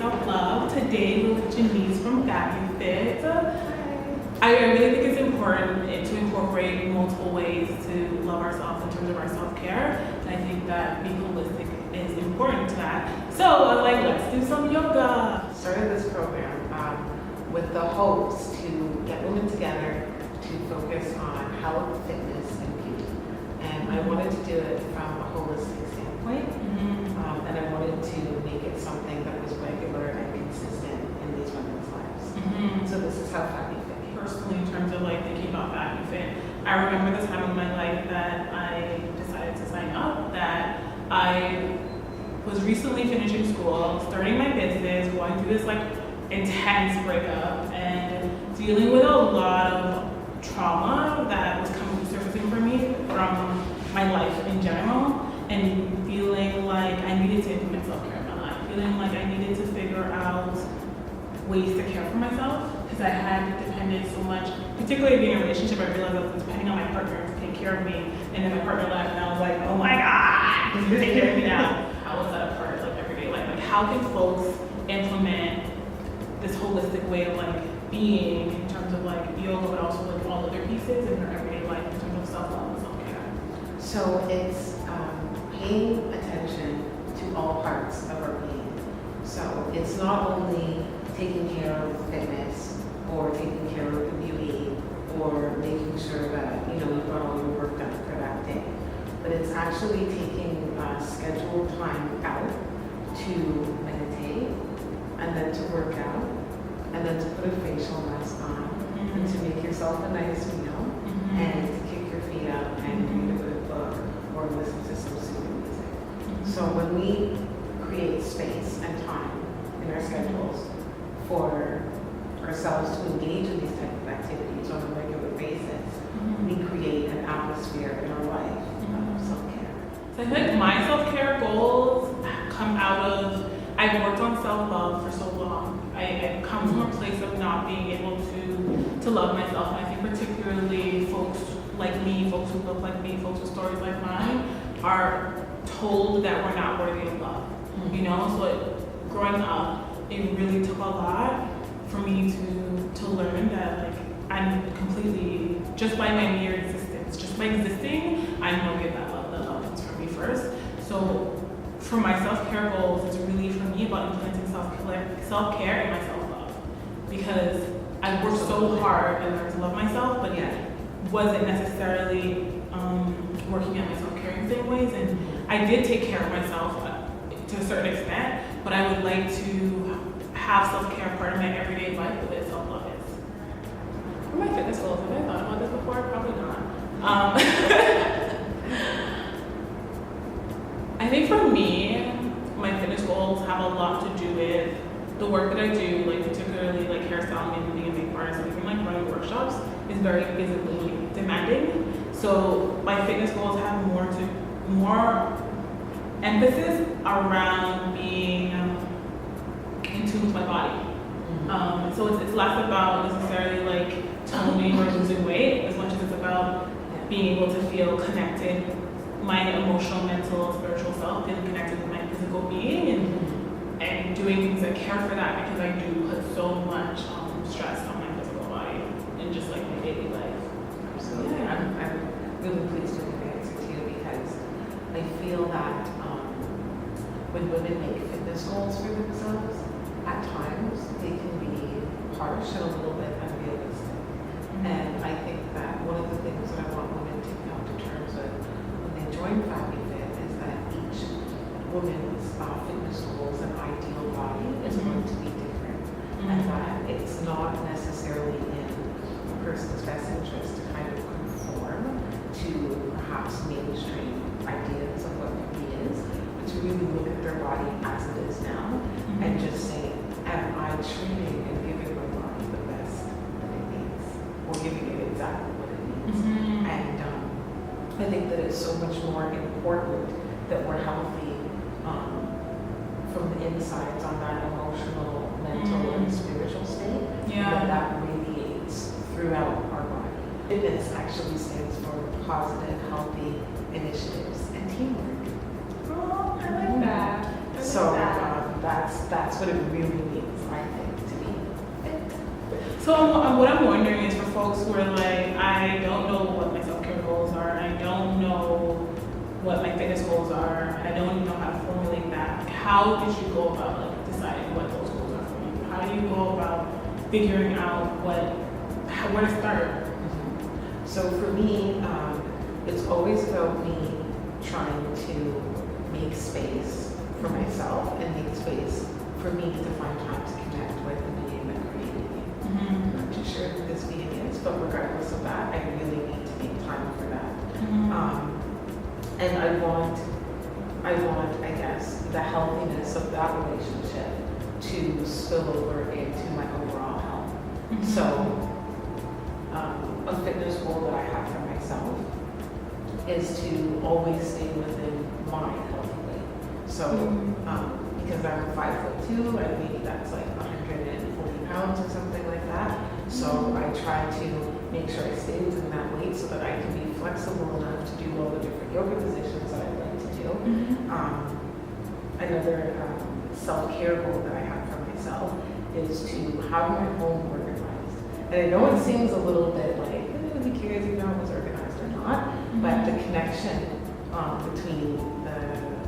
Self-Love. Today with Janiece from Fabu Phit. I really think it's important to incorporate multiple ways to love ourselves in terms of our self-care. And I think that being holistic is important to that. So I was like, let's do some yoga. Started this program with the hopes to get women together to focus on health, fitness, and beauty. And I wanted to do it from a holistic standpoint. And I wanted to make it something that was regular and consistent in these women's lives. So this is how Fabu Phit. Personally, in terms of like thinking about Fabu Phit, I remember the time in my life that I decided to sign up, that I was recently finishing school, starting my business, going through this like intense breakup and dealing with a lot of trauma that was coming surfacing for me from my life in general, and feeling like I needed to implement self-care in my life, feeling like I needed to figure out ways to care for myself, because I had depended so much, particularly being in a relationship. I realized I was depending on my partner to take care of me, and then my partner left, and I was like, oh my God, take care of me now. How is that a part of like everyday life? Like, how can folks implement this holistic way of like being in terms of like yoga, but also like all other pieces in their everyday life in terms of self-love and self-care? So it's paying attention to all parts of our being. So it's not only taking care of fitness or taking care of the beauty or making sure that you've got all your work done for that day, but it's actually taking scheduled time out to meditate, and then to work out, and then to put a facial mask on, and to make yourself a nice meal, and to kick your feet up and read a good book or listen to some soothing music. So when we create space and time in our schedules for ourselves to engage in these type of activities on a regular basis, we create an atmosphere in our life of self-care. So I feel like my self-care goals come out of, I've worked on self-love for so long. I come from a place of not being able to love myself, and I think particularly folks like me, folks who look like me, folks with stories like mine, are told that we're not worthy of love. So growing up, it really took a lot for me to learn that like I'm completely, just by my mere existence, just by existing, I'm gonna get that love. That love comes from me first. So for my self-care goals, it's really for me about implementing self-care and my self-love, because I worked so hard and learned to love myself, but wasn't necessarily working at my self-care in the same ways. And I did take care of myself to a certain extent, but I would like to have self-care part of my everyday life the way self-love is. For my fitness goals, have I thought about this before? Probably not. I think for me, my fitness goals have a lot to do with the work that I do, like particularly like hairstyling and being a makeup artist, and even like running workshops is very physically demanding. So my fitness goals have more emphasis around being in tune with my body. So it's less about necessarily like toning or losing weight as much as it's about being able to feel connected, my emotional, mental, spiritual self, feeling connected with my physical being, and doing things that care for that, because I do put so much stress on my physical body in just like my daily life. Absolutely. I'm really pleased with the answer too, because I feel that when women make fitness goals for themselves, at times they can be harsh and a little bit unrealistic. And I think that one of the things that I want women to come to terms with when they join Fabu Phit is that each woman's fitness goals and ideal body is going to be different, and that it's not necessarily in a person's best interest to kind of conform to perhaps mainstream ideas of what beauty is, but to really look at their body as it is now and just say, am I treating and giving my body the best that it needs, or giving it exactly what it needs? And I think that it's so much more important that we're healthy from the insides on that emotional, mental, and spiritual state, that radiates throughout our body. Fitness actually stands for positive, healthy initiatives and teamwork. Oh, I like that. So that's what it really means, I think, to be fit. So what I'm wondering is for folks who are like, I don't know what my self-care goals are, I don't know what my fitness goals are, I don't even know how to formulate that. Like, how did you go about like deciding what those goals are for you? How do you go about figuring out where to start? So for me, it's always about me trying to make space for myself and make space for me to find time to connect with the being that created me. I'm not too sure who this being is, but regardless of that, I really need to make time for that. And I want, I guess, the healthiness of that relationship to spill over into my overall health. So, a fitness goal that I have for myself is to always stay within my healthy weight. So, because I'm 5'2", and maybe that's like 140 pounds or something like that. So I try to make sure I stay within that weight so that I can be flexible enough to do all the different yoga positions that I like to do. Another self-care goal that I have for myself is to have my home organized. And I know it seems a little bit like, who cares if it was organized or not, but the connection between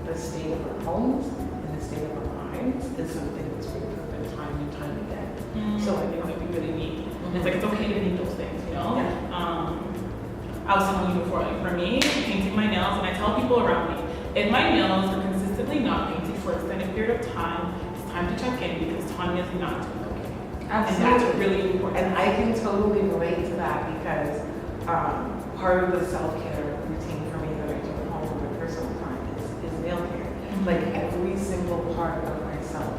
the state of our homes and the state of our minds is something that's been proven time and time again. So I think that we really need. It's like, it's okay to need those things, you know? I was telling you before, like for me, painting my nails, and I tell people around me, if my nails are consistently not painted for an extended period of time, it's time to check in because Tanya is not doing okay. Absolutely. And that's really important. And I can totally relate to that because part of the self-care routine for me that I do at home in my personal time is nail care. Like every single part of myself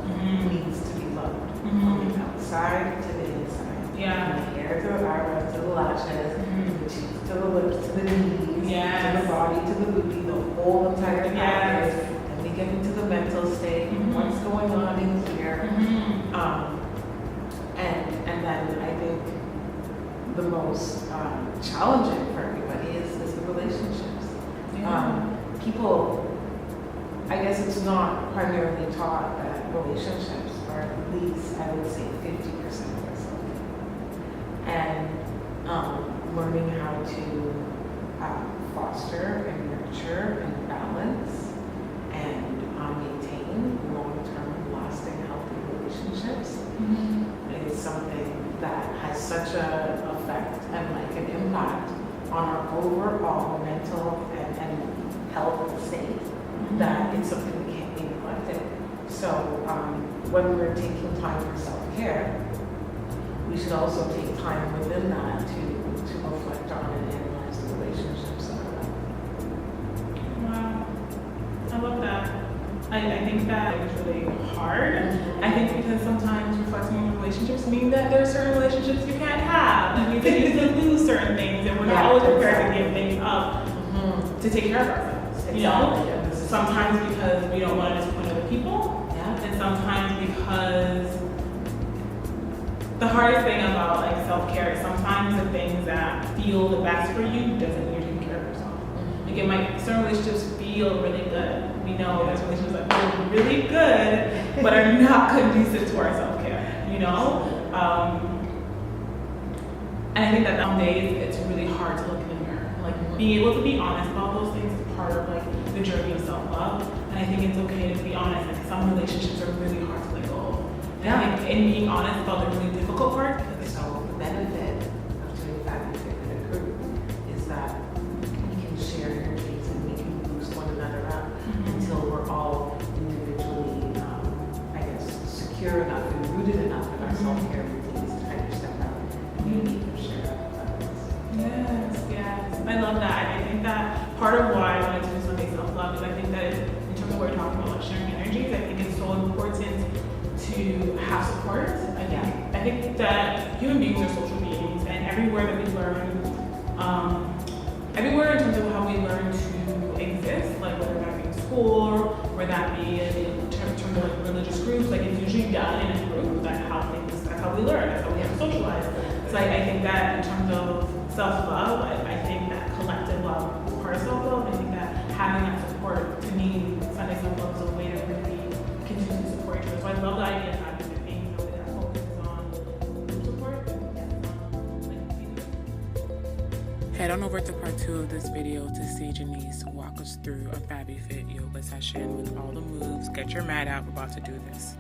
needs to be loved. From the outside to the inside. Yeah. From the hair to the eyebrows to the lashes, to the cheeks to the lips to the knees, to the body to the booty, the whole entire package. And we get into the mental state, what's going on in here. And then I think the most challenging for everybody is the relationships. People, I guess it's not primarily taught that relationships are at least, I would say, 50% of our self-care. And learning how to foster and nurture and balance and maintain long-term, lasting, healthy relationships is something that has such an effect and like an impact on our overall mental and health state that it's something we can't be neglected. So when we're taking time for self-care, we should also take time within that to reflect on and analyze the relationships that are left. Wow. I love that. I think that is really hard. I think because sometimes reflecting on relationships mean that there are certain relationships you can't have. That means that you need to lose certain things, and we're not always prepared to give things up to take care of ourselves. You know? Sometimes because we don't want to disappoint other people, and sometimes because the hardest thing about like self-care is sometimes the things that feel the best for you doesn't mean you're taking care of yourself. Like it might, certain relationships feel really good. We know there's relationships that feel really good, but are not conducive to our self-care, you know? And I think that some days it's really hard to look in the mirror. Like being able to be honest about those things is part of like the journey of self-love. And I think it's okay to be honest. Like some relationships are really hard to let go of. And I think in being honest about the really difficult part, so the benefit of doing Fabu Phit in a group is that we can share energies and we can boost one another up until we're all individually, I guess, secure enough and rooted enough in our self-care routines to kind of step out and maybe share that with others. Yes. I love that. I think that part of why I wanted to do Sunday self-love is I think that in terms of what we're talking about, like sharing energies, I think it's so important to have support. I think that human beings are social beings, and everywhere that we learn, everywhere in terms of how we learn to exist, like whether that be in school, or that be in terms of like religious groups, like it's usually done in a group. That's how we learn, that's how we have to socialize. So I think that in terms of self-love, I think that collective love is part of self-love. I think that having that support, to me, Sunday self-love is a way to really continue to support each other Head on over to part 2 of this video to see Janiece walk us through a Fabu Phit yoga session with all the moves. Get your mat out, we're about to do this.